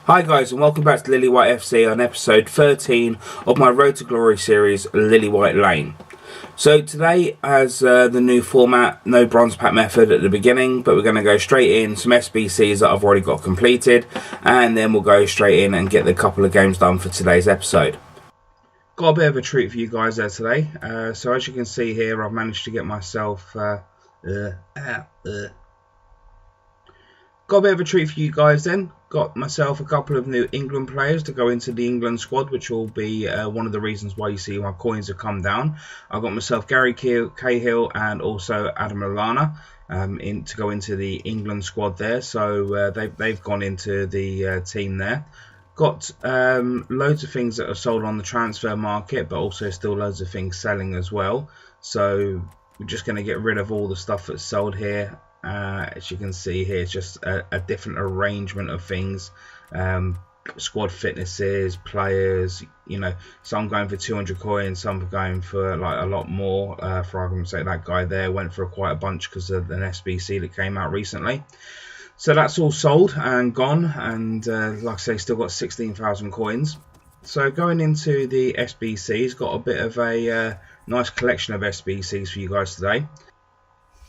Hi guys, and welcome back to Lilywhite FC on episode 13 of my Road to Glory series, Lilywhite Lane. So today, as the new format, no bronze pack method at the beginning, but we're going to go straight in some SBCs that I've already got completed, and then we'll go straight in and get the couple of games done for today's episode. Got a bit of a treat for you guys there today. So as you can see here, I've managed to get myself got a bit of a treat for you guys then. Got myself a couple of new England players to go into the England squad, which will be one of the reasons why you see my coins have come down. I've got myself Gary Cahill and also Adam Lallana to go into the England squad there. So they've gone into the team there. Got loads of things that are sold on the transfer market, but also still loads of things selling as well. So we're just going to get rid of all the stuff that's sold here. As you can see here, it's just a different arrangement of things. Squad fitnesses, players, you know, some going for 200 coins, some are going for like a lot more. For argument's sake, that guy there went for quite a bunch because of an SBC that came out recently. So that's all sold and gone, and like I say, still got 16,000 coins. So going into the SBCs, got a bit of a nice collection of SBCs for you guys today.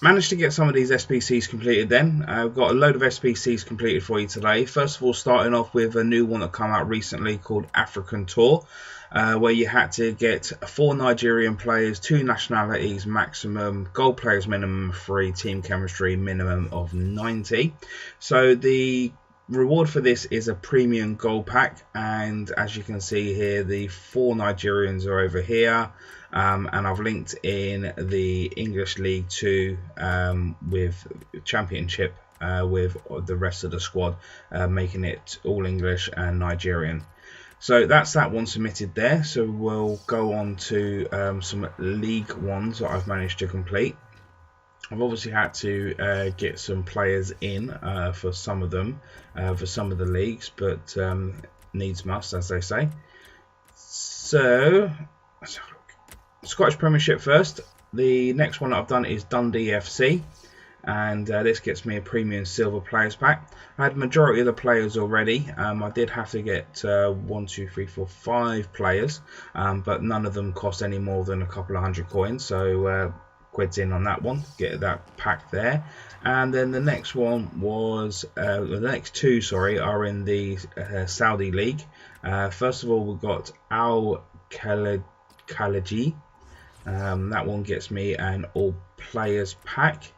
Managed to get some of these SBCs completed then. I've got a load of SBCs completed for you today. First of all, starting off with a new one that came out recently called African Tour, where you had to get 4 Nigerian players, 2 nationalities maximum, gold players minimum of 3, team chemistry minimum of 90. So the reward for this is a premium gold pack, and as you can see here, the 4 Nigerians are over here. And I've linked in the English League 2 with Championship with the rest of the squad, making it all English and Nigerian. So that's that one submitted there. So we'll go on to some League ones that I've managed to complete. I've obviously had to get some players in for some of them, for some of the leagues, but needs must, as they say. So let's have a look. Scottish Premiership first. The next one that I've done is Dundee FC, and this gets me a premium silver players pack. I had the majority of the players already. I did have to get 1, 2, 3, 4, 5 players, but none of them cost any more than a couple of hundred coins, so quids in on that one, get that pack there. And then the next one was the next 2 are in the Saudi League. First of all, we've got Al Khaleji. That one gets me an all players pack,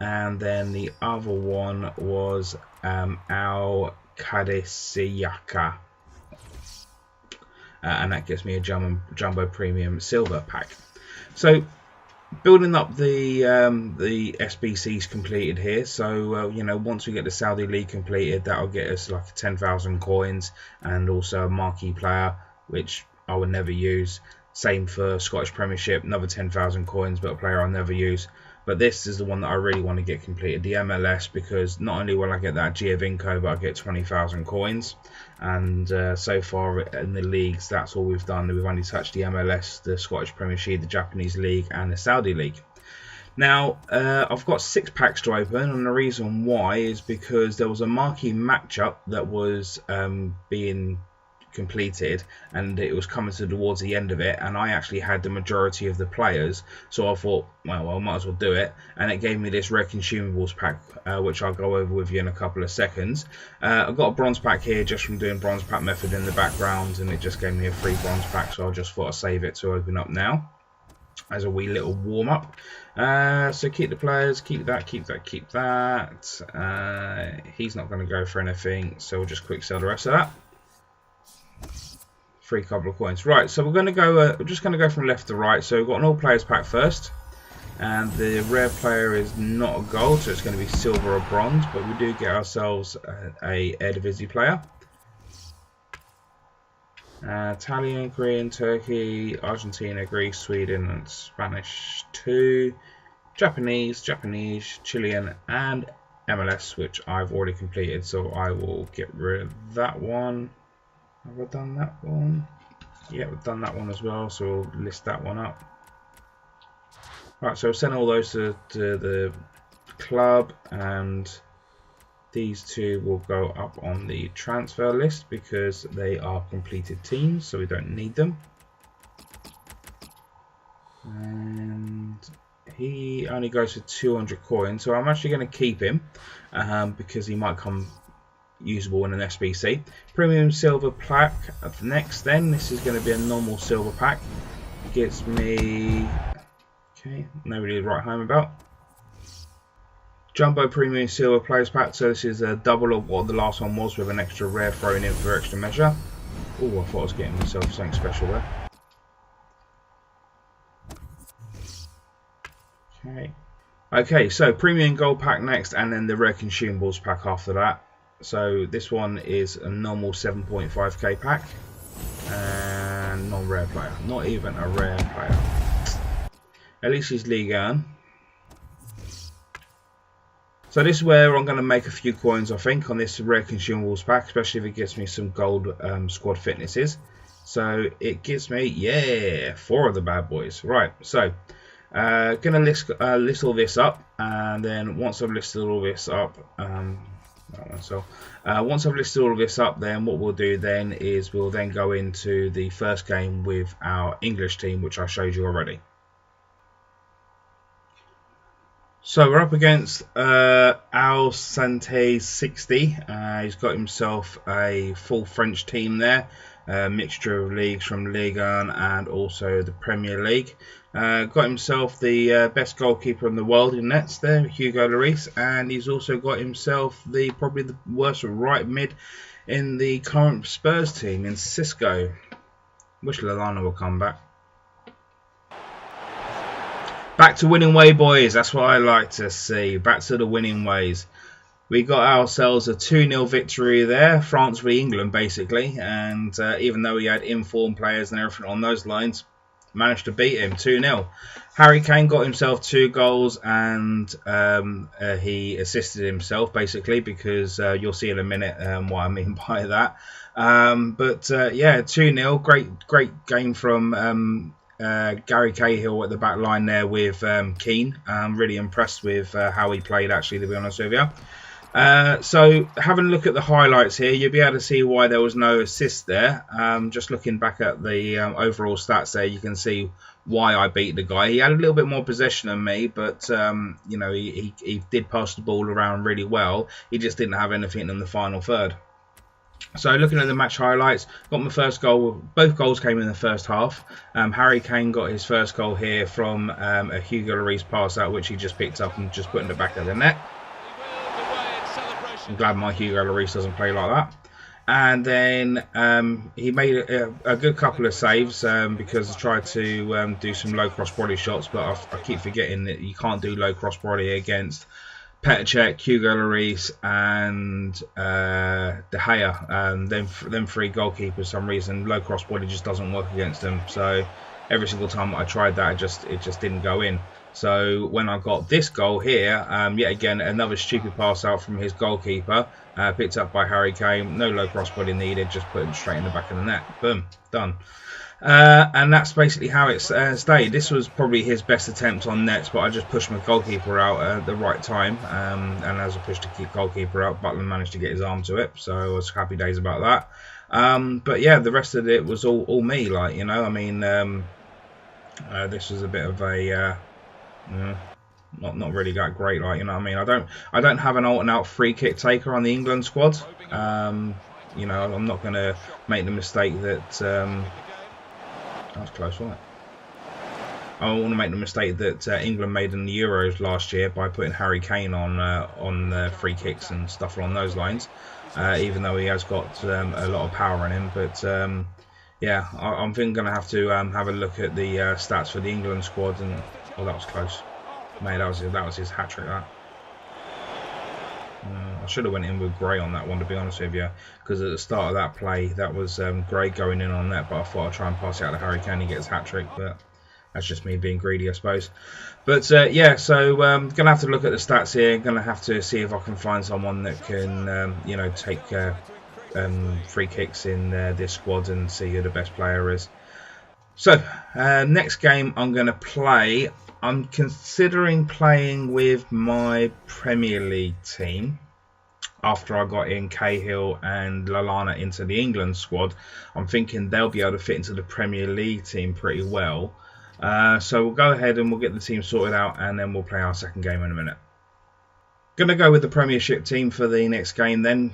and then the other one was Al Qadisiyaka, and that gets me a jumbo premium silver pack. So building up the SBCs completed here. So you know, once we get the Saudi League completed, that'll get us like 10,000 coins and also a marquee player, which I would never use. Same for Scottish Premiership, another 10,000 coins, but a player I'll never use. But this is the one that I really want to get completed, the MLS, because not only will I get that Giovinco, but I get 20,000 coins. And so far in the leagues, that's all we've done. We've only touched the MLS, the Scottish Premiership, the Japanese League, and the Saudi League. Now, I've got 6 packs to open, and the reason why is because there was a marquee matchup that was being completed, and it was coming towards the end of it, and I actually had the majority of the players, so I thought, well, I might as well do it, and it gave me this rare consumables pack, which I'll go over with you in a couple of seconds. I've got a bronze pack here just from doing bronze pack method in the background, and it just gave me a free bronze pack, so I just thought I'd save it to open up now as a wee little warm up. So keep the players, keep that. He's not going to go for anything, so we'll just quick sell the rest of that. Free couple of coins. Right, so we're going to go. We're just going to go from left to right. So we've got an all players pack first, and the rare player is not a gold, so it's going to be silver or bronze. But we do get ourselves a Eredivisie player. Italian, Korean, Turkey, Argentina, Greece, Sweden, and Spanish 2. Japanese, Chilean, and MLS, which I've already completed. So I will get rid of that one. Have I done that one? Yeah, we've done that one as well, so we'll list that one up. Right, so I'll send all those to the club, and These two will go up on the transfer list because they are completed teams, so we don't need them. And he only goes for 200 coins, so I'm actually going to keep him because he might come usable in an SBC. Premium silver pack up next. Then this is going to be a normal silver pack. Gives me nobody to write home about. Jumbo premium silver players pack. So this is a double of what the last one was, with an extra rare thrown in for extra measure. Oh, I thought I was getting myself something special there. Okay, so premium gold pack next, and then the rare consumables pack after that. So this one is a normal 7.5k pack, and non-rare player, not even a rare player. At least he's League Earn. So this is where I'm going to make a few coins, I think, on this rare consumables pack, especially if it gives me some gold squad fitnesses. So it gives me, yeah, 4 of the bad boys. Right, so gonna list all this up, and then once I've listed all this up, once I've listed all of this up, then what we'll do then is we'll then go into the first game with our English team, which I showed you already. So we're up against Al Santé 60. He's got himself a full French team there. Mixture of leagues from Ligue 1 and also the Premier League. Got himself the best goalkeeper in the world in nets there, Hugo Lloris, and he's also got himself probably the worst right mid in the current Spurs team in Cisco. Wish Lallana will come back. Back to winning way, boys. That's what I like to see. Back to the winning ways. We got ourselves a 2-0 victory there. France v England, basically. And even though we had informed players and everything on those lines, managed to beat him 2-0. Harry Kane got himself 2 goals, and he assisted himself, basically, because you'll see in a minute what I mean by that. Yeah, 2-0. Great game from Gary Cahill at the back line there with Keane. I'm really impressed with how he played, actually, to be honest with you. So having a look at the highlights here, you'll be able to see why there was no assist there. Just looking back at the overall stats there, you can see why I beat the guy. He had a little bit more possession than me, but you know, he did pass the ball around really well. He just didn't have anything in the final third. So looking at the match highlights, got my first goal. Both goals came in the first half. Harry Kane got his first goal here from a Hugo Lloris pass out, which he just picked up and just put in the back of the net. I'm glad my Hugo Lloris doesn't play like that. And then he made a good couple of saves because I tried to do some low cross body shots, but I keep forgetting that you can't do low cross body against Petr Cech, Hugo Lloris, and De Gea. Them 3 goalkeepers, for some reason, low cross body just doesn't work against them. So every single time I tried that, it just didn't go in. So when I got this goal here, yet again another stupid pass out from his goalkeeper, picked up by Harry Kane. No low cross body needed, just put him straight in the back of the net. Boom, done. And that's basically how it stayed. This was probably his best attempt on nets, but I just pushed my goalkeeper out at the right time. And as I pushed the goalkeeper out, Butland managed to get his arm to it, so I was happy days about that. But yeah, the rest of it was all me, like, you know. I mean, this was a bit of a not really that great, like, you know what I mean. I don't have an out and out free kick taker on the England squad. You know, I'm not going to make the mistake that that was close, wasn't it? I don't want to make the mistake that England made in the Euros last year by putting Harry Kane on free kicks and stuff along those lines, even though he has got a lot of power in him. But yeah, I'm going to have to have a look at the stats for the England squad. And oh, that was close, mate. That was his hat trick. That. I should have went in with Gray on that one, to be honest with you, because at the start of that play, that was Gray going in on that, but I thought I'd try and pass it out to Harry Kane and get his hat-trick, but that's just me being greedy, I suppose. But yeah, so going to have to look at the stats here. Going to have to see if I can find someone that can, you know, take free kicks in this squad and see who the best player is. So, next game I'm going to play, I'm considering playing with my Premier League team. after I got in Cahill and Lallana into the England squad, I'm thinking they'll be able to fit into the Premier League team pretty well. So we'll go ahead and we'll get the team sorted out, and then we'll play our second game in a minute. Going to go with the Premiership team for the next game then.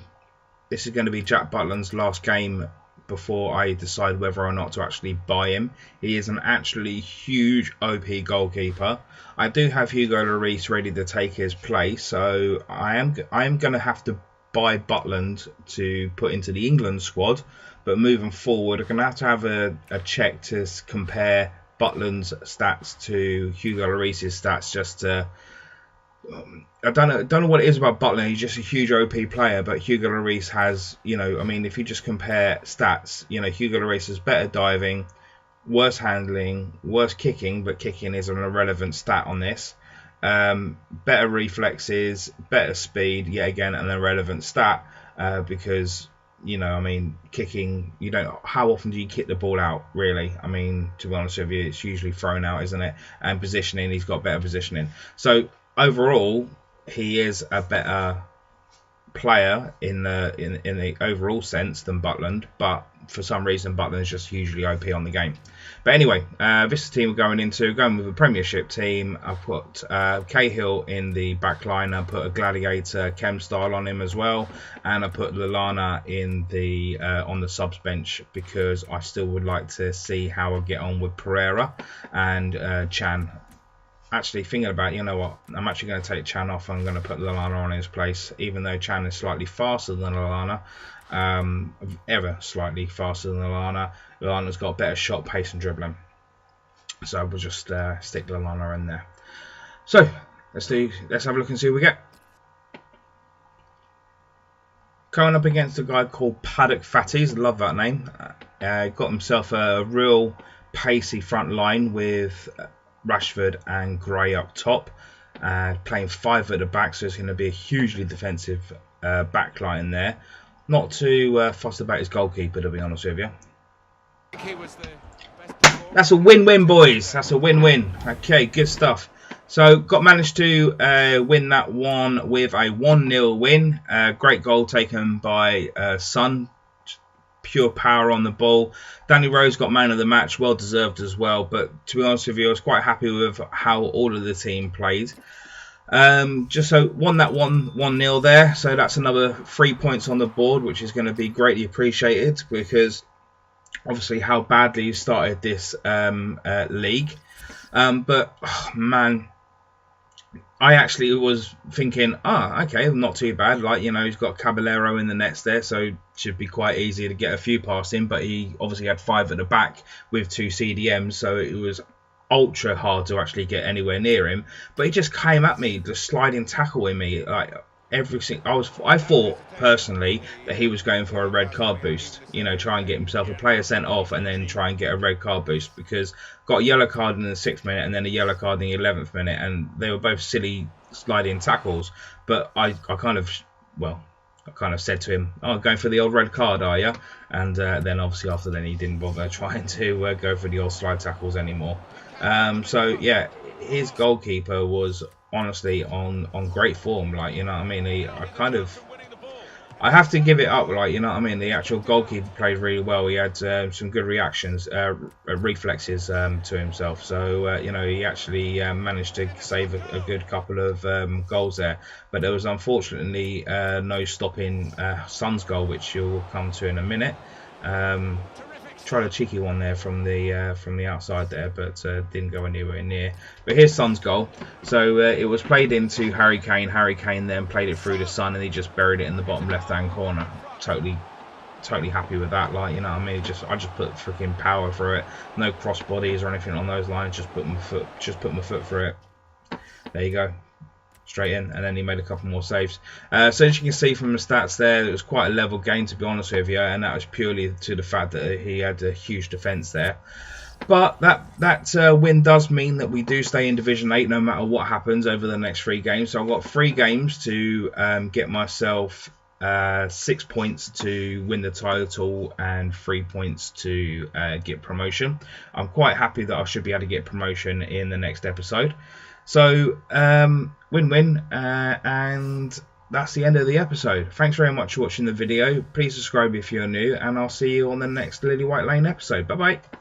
This is going to be Jack Butland's last game before I decide whether or not to actually buy him. He is an actually huge OP goalkeeper. I do have Hugo Lloris ready to take his place, so I am going to have to buy Butland to put into the England squad. But moving forward, I'm going to have a check to compare Butland's stats to Hugo Lloris's stats, just to I don't know what it is about Butland. He's just a huge OP player, but Hugo Lloris has, I mean, if you just compare stats, Hugo Lloris has better diving, worse handling, worse kicking, but kicking is an irrelevant stat on this. Better reflexes, better speed, yet again an irrelevant stat, because I mean, kicking, how often do you kick the ball out, really? I mean, to be honest with you, it's usually thrown out, isn't it? And positioning, he's got better positioning. So overall, he is a better player in the overall sense than Butland, but for some reason Butland is just hugely OP on the game. But anyway, this is the team we're going with a Premiership team. I put Cahill in the back line. I put a Gladiator Chem style on him as well, and I put Lallana in the on the subs bench because I still would like to see how I get on with Pereira and Chan. Actually, thinking about it, you know what? I'm actually going to take Chan off. I'm going to put Lallana on his place, even though Chan is slightly faster than Lallana. Ever slightly faster than Lallana. Lallana's got better shot, pace, and dribbling. So we'll just stick Lallana in there. So let's have a look and see what we get. Going up against a guy called Paddock Fatties. Love that name. Got himself a real pacey front line with Rashford and Gray up top, playing 5 at the back, so it's going to be a hugely defensive back line there. Not too fussed about his goalkeeper, to be honest with you. That's a win-win, boys. That's a win-win. Okay, good stuff. So managed to win that one with a 1-0 win. Great goal taken by Son. Pure power on the ball. Danny Rose got man of the match, well deserved as well. But to be honest with you, I was quite happy with how all of the team played. Just so won that 1-0 there. So that's another 3 points on the board, which is going to be greatly appreciated because obviously how badly you started this league. But man, I actually was thinking, okay, not too bad. Like, he's got Caballero in the nets there, so should be quite easy to get a few past him. But he obviously had 5 at the back with 2 CDMs, so it was ultra hard to actually get anywhere near him. But he just came at me, just sliding tackling me, like everything. I thought personally that he was going for a red card boost, try and get himself a player sent off and then try and get a red card boost, because got a yellow card in the 6th minute and then a yellow card in the 11th minute, and they were both silly sliding tackles. But I kind of said to him, going for the old red card, are you? And then obviously after then he didn't bother trying to go for the old slide tackles anymore. So yeah, his goalkeeper was honestly on great form. Like, what I mean, I have to give it up. Like, what I mean, the actual goalkeeper played really well. He had some good reactions, reflexes to himself. So he actually managed to save a good couple of goals there. But there was unfortunately no stopping Son's goal, which you'll come to in a minute. Tried a cheeky one there from the outside there, but didn't go anywhere near. But here's Son's goal. So it was played into Harry Kane. Harry Kane then played it through to Son, and he just buried it in the bottom left-hand corner. Totally happy with that. Like, what I mean, I just put freaking power through it. No cross bodies or anything on those lines. Just put my foot through it. There you go. Straight in, and then he made a couple more saves. So as you can see from the stats there, it was quite a level game, to be honest with you, and that was purely to the fact that he had a huge defence there. But that win does mean that we do stay in Division 8 no matter what happens over the next 3 games. So I've got 3 games to get myself 6 points to win the title and 3 points to get promotion. I'm quite happy that I should be able to get promotion in the next episode. So win-win, and that's the end of the episode. Thanks very much for watching the video. Please subscribe if you're new, and I'll see you on the next Lilywhite Lane episode. Bye bye.